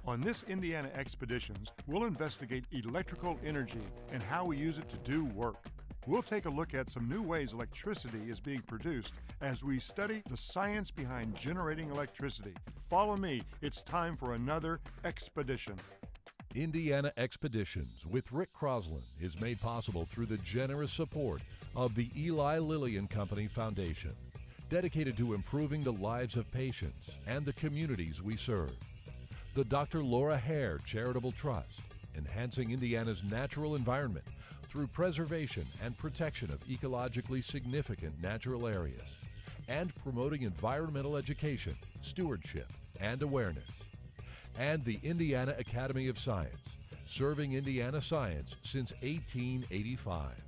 On this Indiana Expeditions, we'll investigate electrical energy and how we use it to do work. We'll take a look at some new ways electricity is being produced as we study the science behind generating electricity. Follow me, it's time for another expedition. Indiana Expeditions with Rick Crosslin is made possible through the generous support of the Eli Lilly and Company Foundation, dedicated to improving the lives of patients and the communities we serve. The Dr. Laura Hare Charitable Trust, enhancing Indiana's natural environment through preservation and protection of ecologically significant natural areas, and promoting environmental education, stewardship, and awareness. And the Indiana Academy of Science, serving Indiana science since 1885.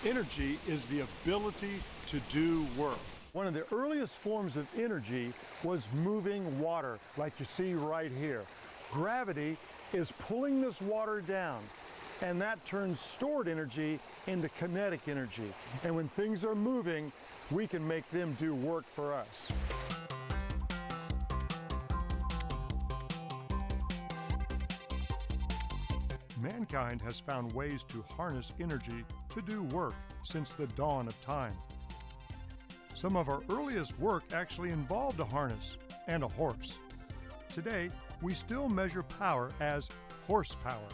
Energy is the ability to do work. One of the earliest forms of energy was moving water, like you see right here. Gravity is pulling this water down, and that turns stored energy into kinetic energy. And when things are moving, we can make them do work for us. Mankind has found ways to harness energy to do work since the dawn of time. Some of our earliest work actually involved a harness and a horse. Today, we still measure power as horsepower.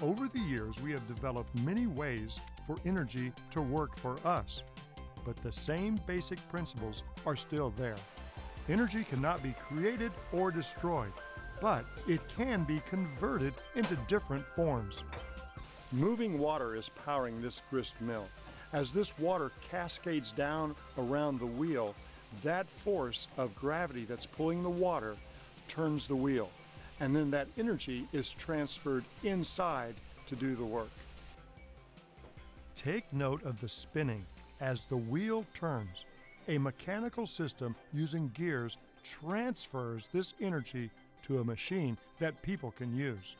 Over the years, we have developed many ways for energy to work for us, but the same basic principles are still there. Energy cannot be created or destroyed, but it can be converted into different forms. Moving water is powering this grist mill. As this water cascades down around the wheel, that force of gravity that's pulling the water turns the wheel, and then that energy is transferred inside to do the work. Take note of the spinning as the wheel turns. A mechanical system using gears transfers this energy to a machine that people can use.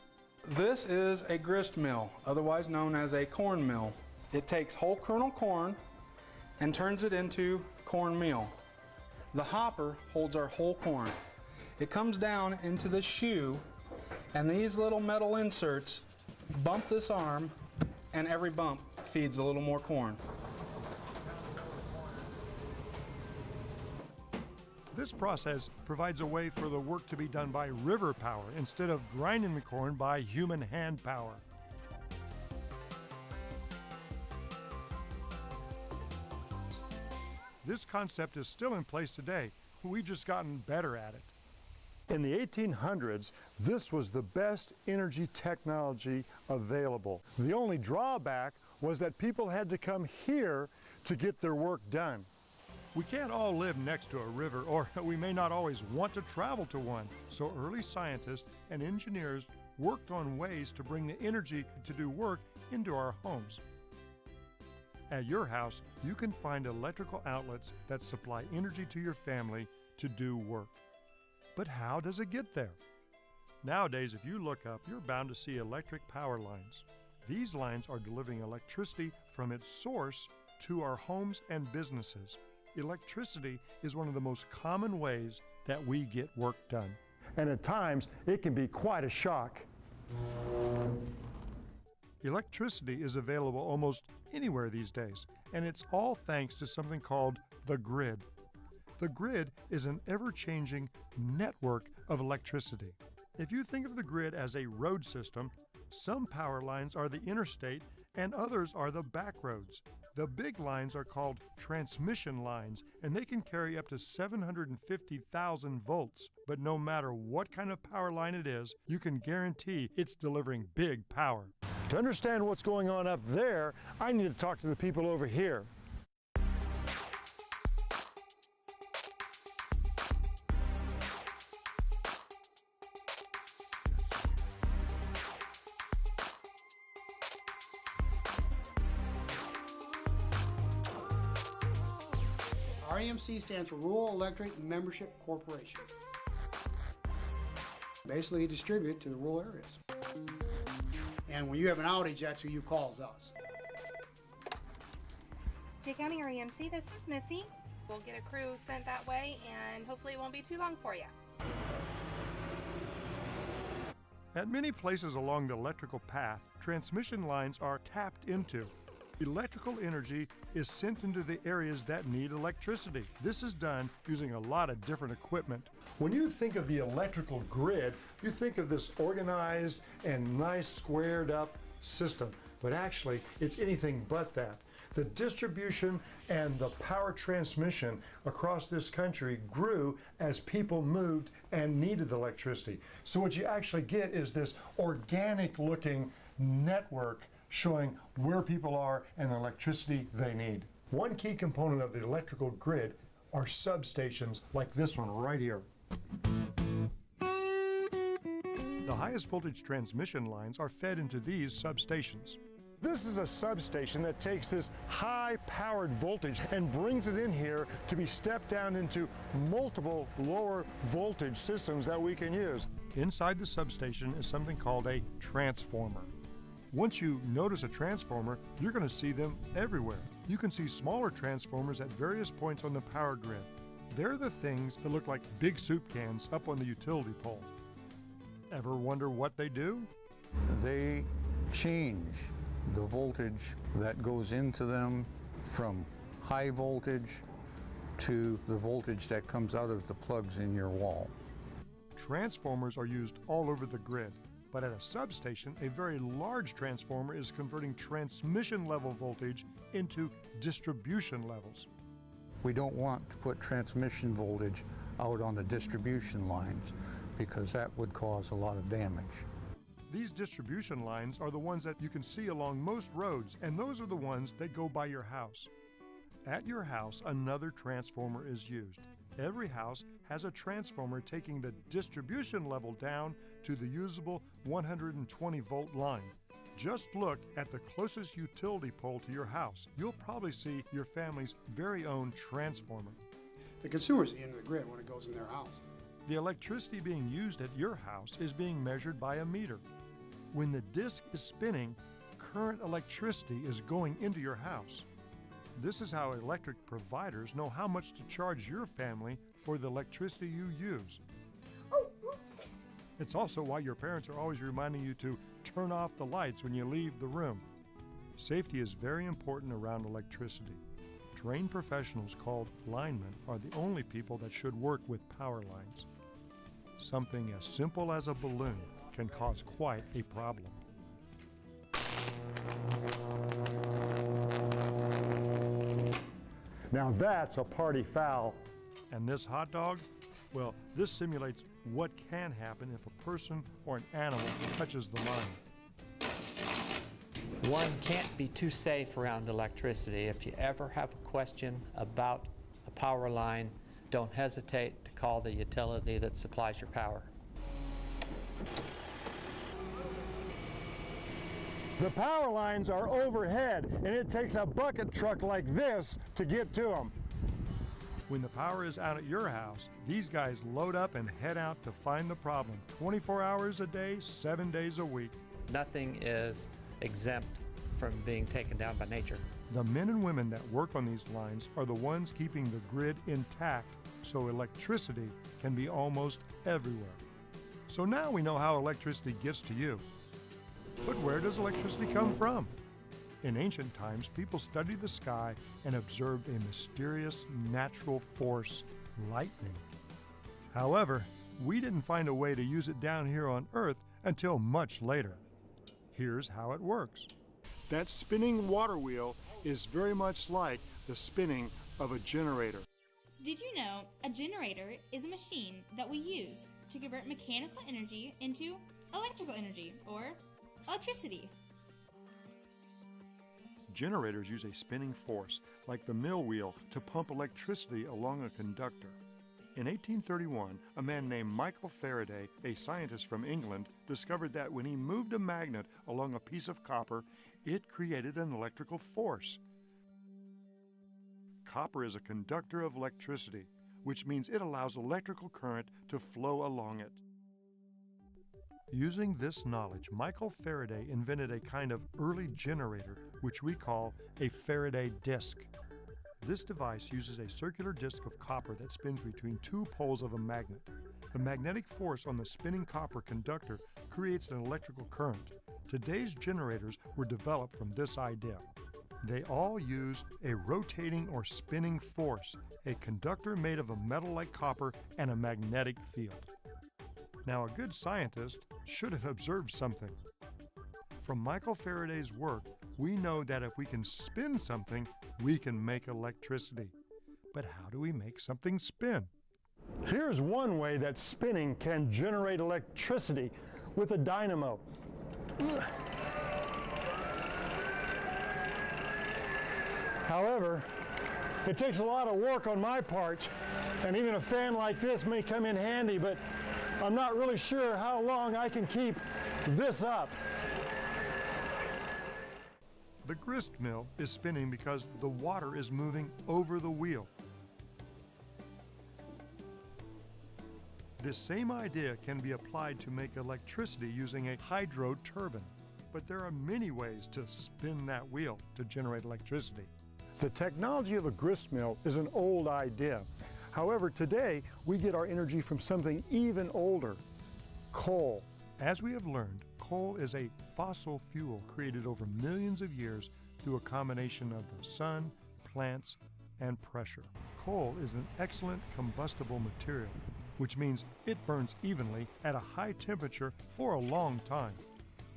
This is a grist mill, otherwise known as a corn mill. It takes whole kernel corn and turns it into cornmeal. The hopper holds our whole corn. It comes down into the shoe, and these little metal inserts bump this arm, and every bump feeds a little more corn. This process provides a way for the work to be done by river power instead of grinding the corn by human hand power. This concept is still in place today. We've just gotten better at it. In the 1800s, this was the best energy technology available. The only drawback was that people had to come here to get their work done. We can't all live next to a river, or we may not always want to travel to one. So early scientists and engineers worked on ways to bring the energy to do work into our homes. At your house, you can find electrical outlets that supply energy to your family to do work. But how does it get there? Nowadays, if you look up, you're bound to see electric power lines. These lines are delivering electricity from its source to our homes and businesses. Electricity is one of the most common ways that we get work done. And at times, it can be quite a shock. Electricity is available almost anywhere these days, and it's all thanks to something called the grid. The grid is an ever-changing network of electricity. If you think of the grid as a road system, some power lines are the interstate and others are the back roads. The big lines are called transmission lines, and they can carry up to 750,000 volts. But no matter what kind of power line it is, you can guarantee it's delivering big power. To understand what's going on up there, I need to talk to the people over here. REMC stands for Rural Electric Membership Corporation. Basically distribute to the rural areas. And when you have an outage, that's who you call is us. Jay County REMC, this is Missy. We'll get a crew sent that way, and hopefully it won't be too long for you. At many places along the electrical path, transmission lines are tapped into. Electrical energy is sent into the areas that need electricity. This is done using a lot of different equipment. When you think of the electrical grid, you think of this organized and nice squared up system, but actually it's anything but that. The distribution and the power transmission across this country grew as people moved and needed the electricity. So what you actually get is this organic looking network showing where people are and the electricity they need. One key component of the electrical grid are substations like this one right here. The highest voltage transmission lines are fed into these substations. This is a substation that takes this high-powered voltage and brings it in here to be stepped down into multiple lower voltage systems that we can use. Inside the substation is something called a transformer. Once you notice a transformer, you're going to see them everywhere. You can see smaller transformers at various points on the power grid. They're the things that look like big soup cans up on the utility pole. Ever wonder what they do? They change the voltage that goes into them from high voltage to the voltage that comes out of the plugs in your wall. Transformers are used all over the grid, but at a substation, a very large transformer is converting transmission level voltage into distribution levels. We don't want to put transmission voltage out on the distribution lines because that would cause a lot of damage. These distribution lines are the ones that you can see along most roads, and those are the ones that go by your house. At your house, another transformer is used. Every house has a transformer taking the distribution level down to the usable 120-volt line. Just look at the closest utility pole to your house. You'll probably see your family's very own transformer. The consumer's at the end of the grid when it goes in their house. The electricity being used at your house is being measured by a meter. When the disk is spinning, current electricity is going into your house. This is how electric providers know how much to charge your family for the electricity you use. Oh, oops. It's also why your parents are always reminding you to turn off the lights when you leave the room. Safety is very important around electricity. Trained professionals called linemen are the only people that should work with power lines. Something as simple as a balloon can cause quite a problem. Now that's a party foul. And this hot dog? Well, this simulates what can happen if a person or an animal touches the line. One can't be too safe around electricity. If you ever have a question about a power line, don't hesitate to call the utility that supplies your power. The power lines are overhead, and it takes a bucket truck like this to get to them. When the power is out at your house, these guys load up and head out to find the problem 24 hours a day, 7 days a week. Nothing is exempt from being taken down by nature. The men and women that work on these lines are the ones keeping the grid intact so electricity can be almost everywhere. So now we know how electricity gets to you. But where does electricity come from? In ancient times, people studied the sky and observed a mysterious natural force, lightning. However, we didn't find a way to use it down here on Earth until much later. Here's how it works. That spinning water wheel is very much like the spinning of a generator. Did you know a generator is a machine that we use to convert mechanical energy into electrical energy, or electricity? Generators use a spinning force, like the mill wheel, to pump electricity along a conductor. In 1831, a man named Michael Faraday, a scientist from England, discovered that when he moved a magnet along a piece of copper, it created an electrical force. copper is a conductor of electricity, which means it allows electrical current to flow along it. Using this knowledge, Michael Faraday invented a kind of early generator, which we call a Faraday disc. This device uses a circular disc of copper that spins between two poles of a magnet. The magnetic force on the spinning copper conductor creates an electrical current. Today's generators were developed from this idea. They all use a rotating or spinning force, a conductor made of a metal like copper, and a magnetic field. Now, a good scientist should have observed something. From Michael Faraday's work, we know that if we can spin something, we can make electricity. But how do we make something spin? Here's one way that spinning can generate electricity with a dynamo. However, it takes a lot of work on my part, and even a fan like this may come in handy, but I'm not really sure how long I can keep this up. The grist mill is spinning because the water is moving over the wheel. This same idea can be applied to make electricity using a hydro turbine, but there are many ways to spin that wheel to generate electricity. The technology of a grist mill is an old idea. However, today we get our energy from something even older, coal. As we have learned, coal is a fossil fuel created over millions of years through a combination of the sun, plants, and pressure. Coal is an excellent combustible material, which means it burns evenly at a high temperature for a long time.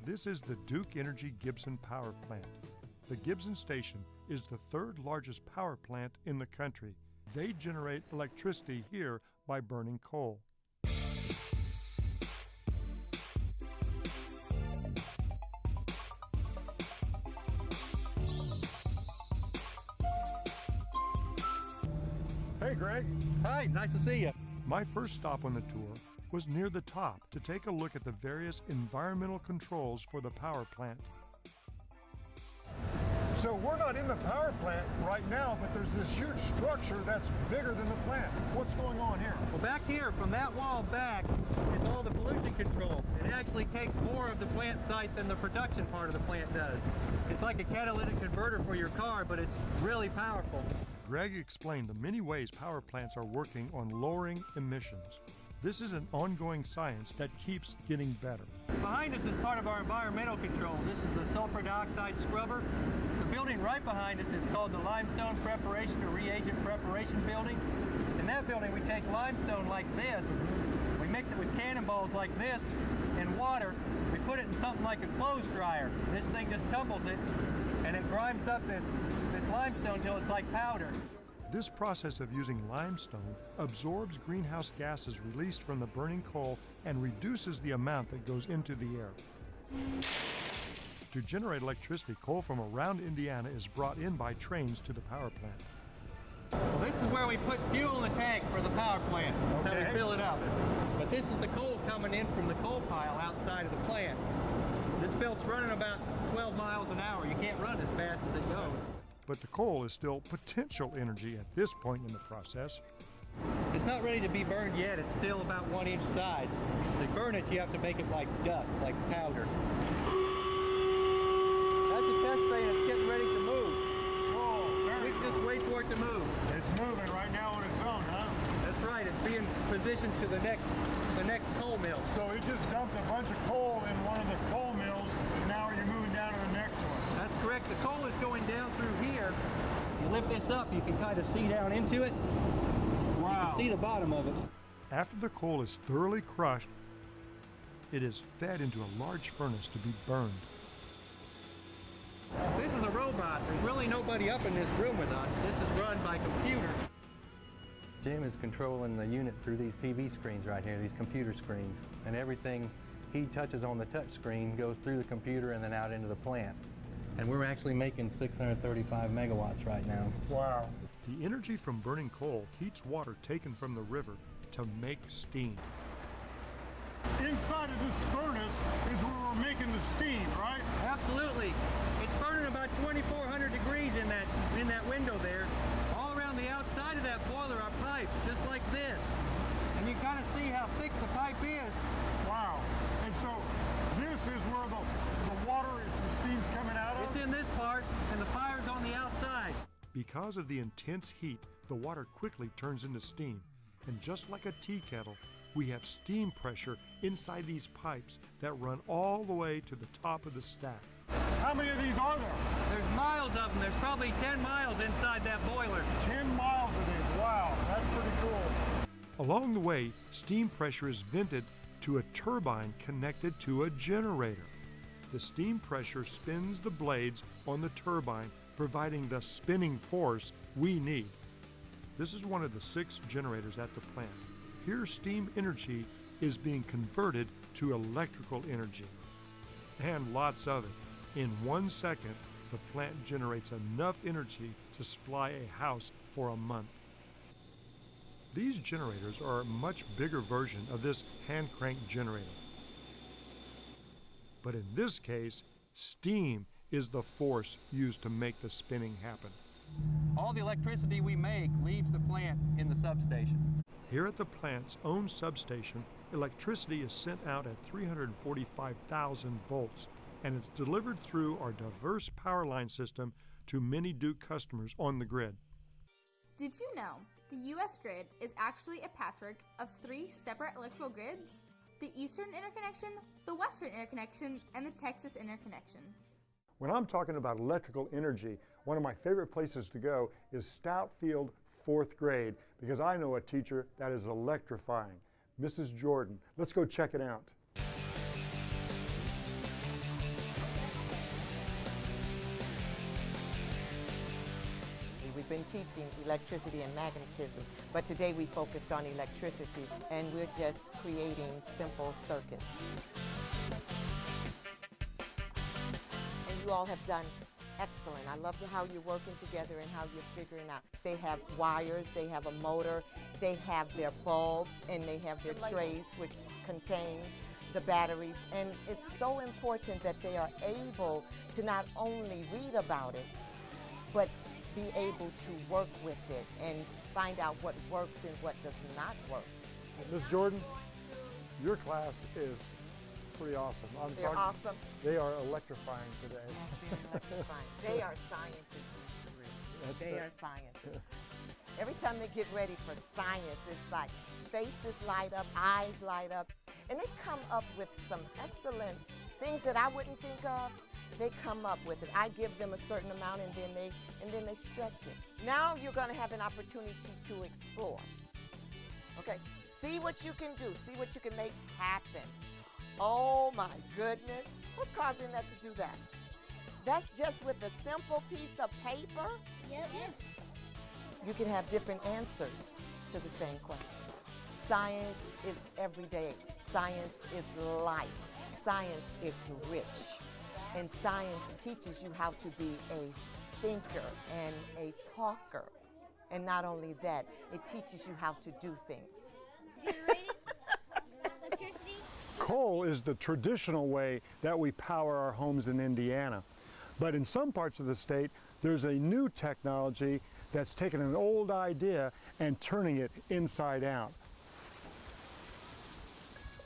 This is the Duke Energy Gibson Power Plant. The Gibson Station is the third largest power plant in the country. They generate electricity here by burning coal. Hey, Greg. Hi, nice to see you. My first stop on the tour was near the top to take a look at the various environmental controls for the power plant. So we're not in the power plant right now, but there's this huge structure that's bigger than the plant. What's going on here? Well, back here, from that wall back, is all the pollution control. It actually takes more of the plant site than the production part of the plant does. It's like a catalytic converter for your car, but it's really powerful. Greg explained the many ways power plants are working on lowering emissions. This is an ongoing science that keeps getting better. Behind us is part of our environmental controls. This is the sulfur dioxide scrubber. The building right behind us is called the limestone preparation or reagent preparation building. In that building we take limestone like this, we mix it with cannonballs like this and water, we put it in something like a clothes dryer. This thing just tumbles it and it grinds up this limestone until it's like powder. This process of using limestone absorbs greenhouse gases released from the burning coal and reduces the amount that goes into the air. To generate electricity, coal from around Indiana is brought in by trains to the power plant. Well, this is where we put fuel in the tank for the power plant. That's how we fill it up. But this is the coal coming in from the coal pile outside of the plant. This belt's running about 12 miles an hour. You can't run as fast as it goes. But the coal is still potential energy at this point in the process. It's not ready to be burned yet. It's still about 1 inch size. To burn it, you have to make it like dust, like powder. That's a test thing that's getting ready to move. Oh, We can just wait for it to move. It's moving right now on its own, huh? That's right. It's being positioned to the next coal mill. So it just dumped a bunch of coal in one of the coal mills, and now you're moving down to the next one. That's correct. The coal is going down through here. You lift this up, you can kind of see down into it. Wow. You can see the bottom of it. After the coal is thoroughly crushed, it is fed into a large furnace to be burned. This is a robot. There's really nobody up in this room with us. This is run by computer. Jim is controlling the unit through these TV screens right here, these computer screens. And everything he touches on the touch screen goes through the computer and then out into the plant. And we're actually making 635 megawatts right now. Wow. The energy from burning coal heats water taken from the river to make steam. Inside of this furnace is where we're making the steam, right? Absolutely. It's burning about 2,400 degrees in that window there. All around around the outside of that boiler are pipes, just like this. And you kind of see how thick the pipe is. Wow. And so this is where the water is, the steam's coming out of? It's in this part, and the fire's on the outside. Because of the intense heat, the water quickly turns into steam. And just like a tea kettle, we have steam pressure inside these pipes that run all the way to the top of the stack. How many of these are there? There's miles of them. There's probably 10 miles inside that boiler. 10 miles of these. Wow, that's pretty cool. Along the way, steam pressure is vented to a turbine connected to a generator. The steam pressure spins the blades on the turbine, providing the spinning force we need. This is one of the 6 generators at the plant. Here, steam energy is being converted to electrical energy. And lots of it. In 1 second, the plant generates enough energy to supply a house for a month. These generators are a much bigger version of this hand-crank generator. But in this case, steam is the force used to make the spinning happen. All the electricity we make leaves the plant in the substation. Here at the plant's own substation, electricity is sent out at 345,000 volts, and it's delivered through our diverse power line system to many Duke customers on the grid. Did you know the U.S. grid is actually a patchwork of 3 separate electrical grids? The Eastern Interconnection, the Western Interconnection, and the Texas Interconnection. When I'm talking about electrical energy, one of my favorite places to go is Stoutfield 4th grade, because I know a teacher that is electrifying, Mrs. Jordan. Let's go check it out. We've been teaching electricity and magnetism, but today we focused on electricity, and we're just creating simple circuits. And you all have done excellent. I love how you're working together and how you're figuring out. They have wires, they have a motor, they have their bulbs, and they have their trays which contain the batteries. And it's so important that they are able to not only read about it, but be able to work with it and find out what works and what does not work. Ms. Jordan, your class is pretty awesome. They're awesome. They are electrifying today. Yes, they're electrifying. They are scientists, Mr. Rick. They are scientists. Every time they get ready for science, it's like faces light up, eyes light up, and they come up with some excellent things that I wouldn't think of. They come up with it. I give them a certain amount, and then they stretch it. Now you're going to have an opportunity to explore. Okay, see what you can do. See what you can make happen. Oh my goodness, what's causing that to do that? That's just with a simple piece of paper? Yep. Yes. You can have different answers to the same question. Science is everyday. Science is life. Science is rich. And science teaches you how to be a thinker and a talker. And not only that, it teaches you how to do things. You ready? Electricity? Coal is the traditional way that we power our homes in Indiana. But in some parts of the state, there's a new technology that's taken an old idea and turning it inside out.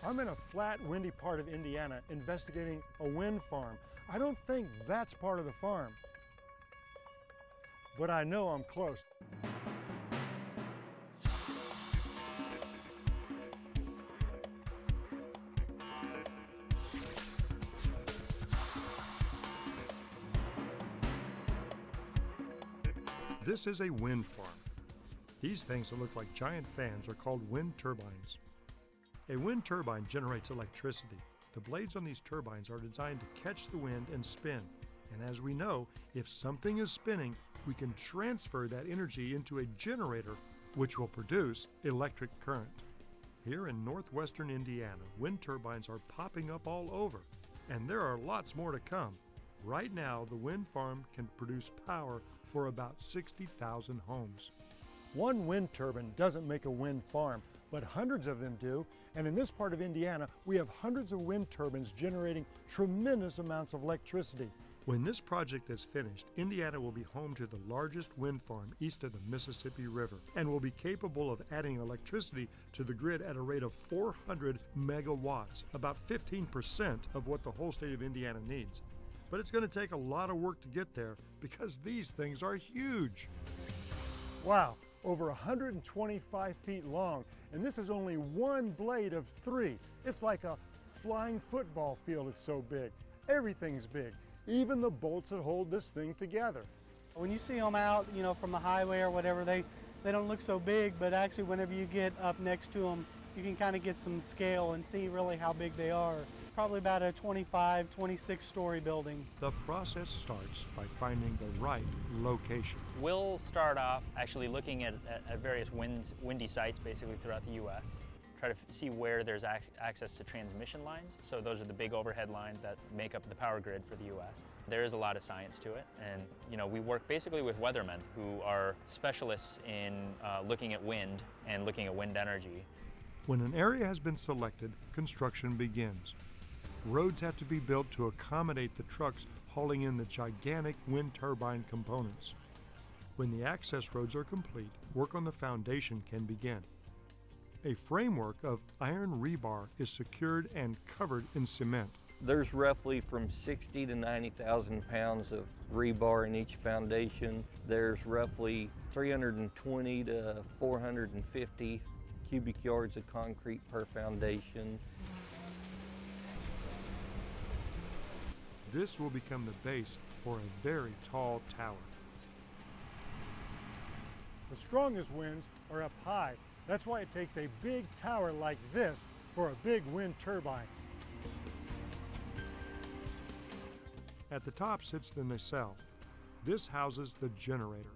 I'm in a flat, windy part of Indiana investigating a wind farm. I don't think that's part of the farm, but I know I'm close. This is a wind farm. These things that look like giant fans are called wind turbines. A wind turbine generates electricity. The blades on these turbines are designed to catch the wind and spin. And as we know, if something is spinning, we can transfer that energy into a generator, which will produce electric current. Here in northwestern Indiana, wind turbines are popping up all over, and there are lots more to come. Right now, the wind farm can produce power for about 60,000 homes. One wind turbine doesn't make a wind farm, but hundreds of them do. And in this part of Indiana, we have hundreds of wind turbines generating tremendous amounts of electricity. When this project is finished, Indiana will be home to the largest wind farm east of the Mississippi River and will be capable of adding electricity to the grid at a rate of 400 megawatts, about 15% of what the whole state of Indiana needs. But it's going to take a lot of work to get there because these things are huge. Wow, over 125 feet long, and this is only one blade of 3. It's like a flying football field, it's so big. Everything's big. Even the bolts that hold this thing together. When you see them out, you know, from the highway or whatever, they don't look so big, but actually whenever you get up next to them, you can kind of get some scale and see really how big they are. Probably about a 25, 26-story building. The process starts by finding the right location. We'll start off actually looking at various windy sites basically throughout the U.S. Try to see where there's access to transmission lines. So those are the big overhead lines that make up the power grid for the U.S. There is a lot of science to it, and you know, we work basically with weathermen who are specialists in looking at wind and looking at wind energy. When an area has been selected, construction begins. Roads have to be built to accommodate the trucks hauling in the gigantic wind turbine components. When the access roads are complete, work on the foundation can begin. A framework of iron rebar is secured and covered in cement. There's roughly from 60 to 90,000 pounds of rebar in each foundation. There's roughly 320 to 450 cubic yards of concrete per foundation. This will become the base for a very tall tower. The strongest winds are up high. That's why it takes a big tower like this for a big wind turbine. At the top sits the nacelle. This houses the generator.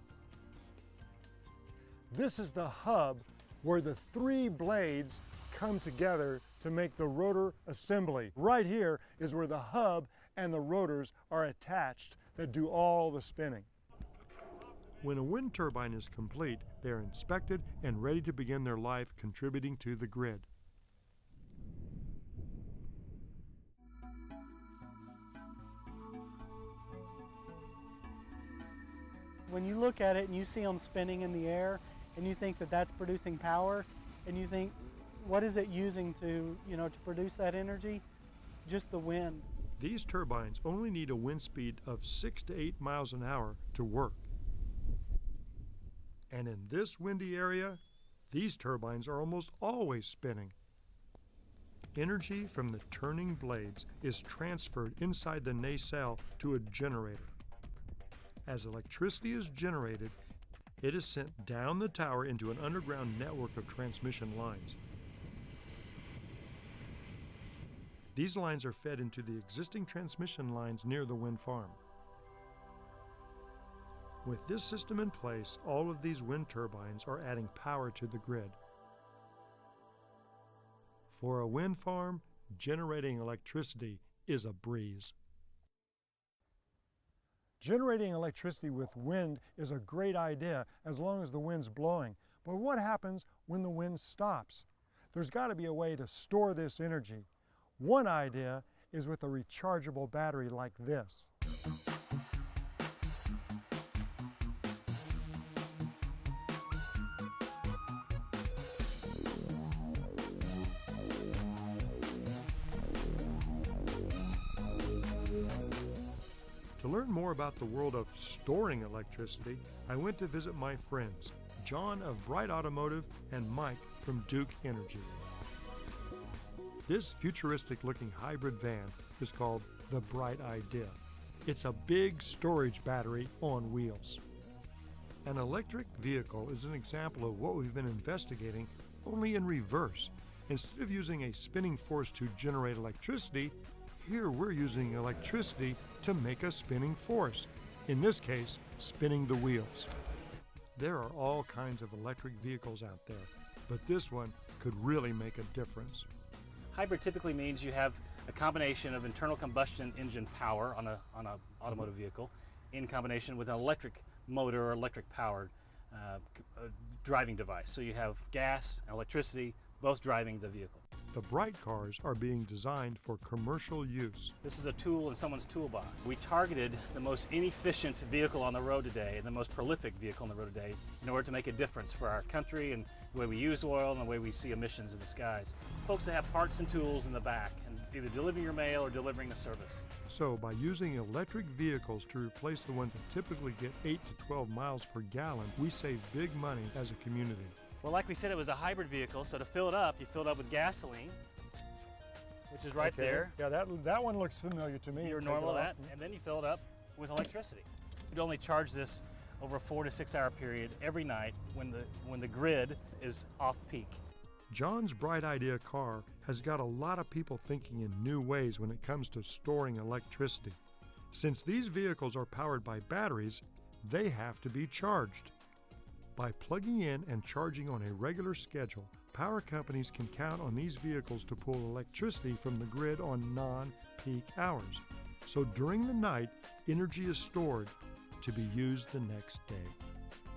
This is the hub where the 3 blades come together to make the rotor assembly. Right here is where the hub and the rotors are attached that do all the spinning. When a wind turbine is complete, they are inspected and ready to begin their life contributing to the grid. When you look at it and you see them spinning in the air and you think that that's producing power, and you think, what is it using to produce that energy? Just the wind. These turbines only need a wind speed of 6 to 8 miles an hour to work. And in this windy area, these turbines are almost always spinning. Energy from the turning blades is transferred inside the nacelle to a generator. As electricity is generated, it is sent down the tower into an underground network of transmission lines. These lines are fed into the existing transmission lines near the wind farm. With this system in place, all of these wind turbines are adding power to the grid. For a wind farm, generating electricity is a breeze. Generating electricity with wind is a great idea as long as the wind's blowing. But what happens when the wind stops? There's got to be a way to store this energy. One idea is with a rechargeable battery like this. To learn more about the world of storing electricity, I went to visit my friends, John of Bright Automotive and Mike from Duke Energy. This futuristic-looking hybrid van is called the Bright Idea. It's a big storage battery on wheels. An electric vehicle is an example of what we've been investigating, only in reverse. Instead of using a spinning force to generate electricity, here we're using electricity to make a spinning force. In this case, spinning the wheels. There are all kinds of electric vehicles out there, but this one could really make a difference. Hybrid typically means you have a combination of internal combustion engine power on an automotive vehicle in combination with an electric motor or electric powered driving device. So you have gas and electricity both driving the vehicle. the bright cars are being designed for commercial use. This is a tool in someone's toolbox. We targeted the most inefficient vehicle on the road today and the most prolific vehicle on the road today in order to make a difference for our country and the way we use oil and the way we see emissions in the skies. Folks that have parts and tools in the back and either delivering your mail or delivering a service. So by using electric vehicles to replace the ones that typically get 8 to 12 miles per gallon, we save big money as a community. Well, like we said, it was a hybrid vehicle, so to fill it up, you fill it up with gasoline, which is right there. Yeah, that one looks familiar to me. You're normal that, and then you fill it up with electricity. You'd only charge this over a 4 to 6 hour period every night when the grid is off peak. John's Bright Idea car has got a lot of people thinking in new ways when it comes to storing electricity. Since these vehicles are powered by batteries, they have to be charged. By plugging in and charging on a regular schedule, power companies can count on these vehicles to pull electricity from the grid on non-peak hours. So during the night, energy is stored to be used the next day.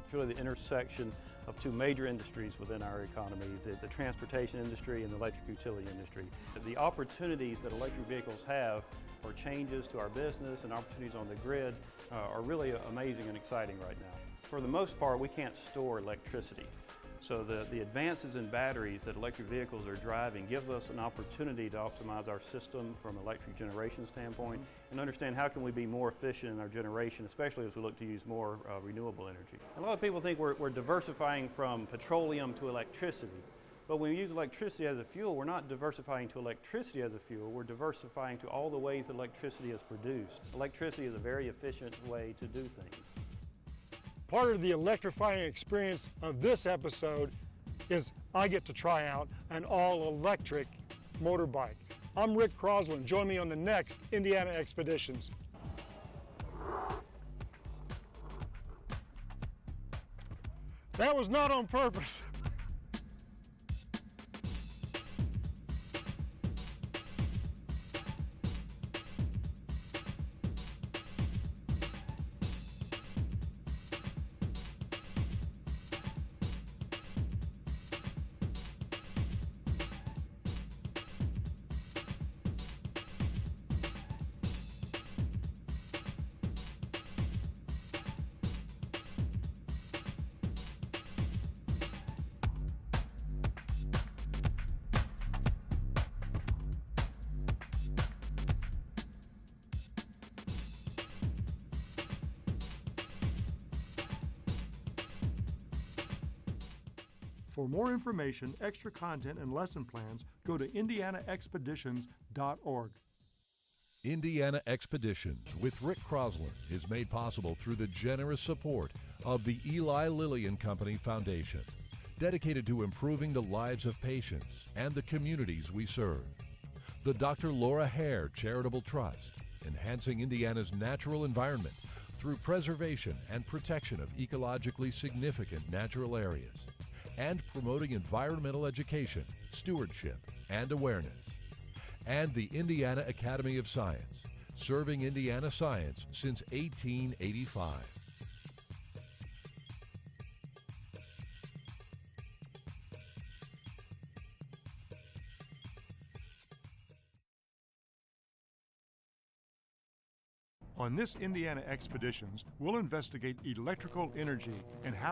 It's really the intersection of two major industries within our economy, the transportation industry and the electric utility industry. The opportunities that electric vehicles have for changes to our business and opportunities on the grid are really amazing and exciting right now. For the most part, we can't store electricity. So the advances in batteries that electric vehicles are driving give us an opportunity to optimize our system from an electric generation standpoint and understand how can we be more efficient in our generation, especially as we look to use more renewable energy. A lot of people think we're diversifying from petroleum to electricity. But when we use electricity as a fuel, we're not diversifying to electricity as a fuel, we're diversifying to all the ways that electricity is produced. Electricity is a very efficient way to do things. Part of the electrifying experience of this episode is I get to try out an all-electric motorbike. I'm Rick Crosslin. Join me on the next Indiana Expeditions. That was not on purpose. For more information, extra content, and lesson plans, go to indianaexpeditions.org. Indiana Expeditions with Rick Crosslin is made possible through the generous support of the Eli Lilly and Company Foundation, dedicated to improving the lives of patients and the communities we serve. The Dr. Laura Hare Charitable Trust, enhancing Indiana's natural environment through preservation and protection of ecologically significant natural areas, and promoting environmental education, stewardship, and awareness. And the Indiana Academy of Science, serving Indiana science since 1885. On this Indiana Expeditions, we'll investigate electrical energy and how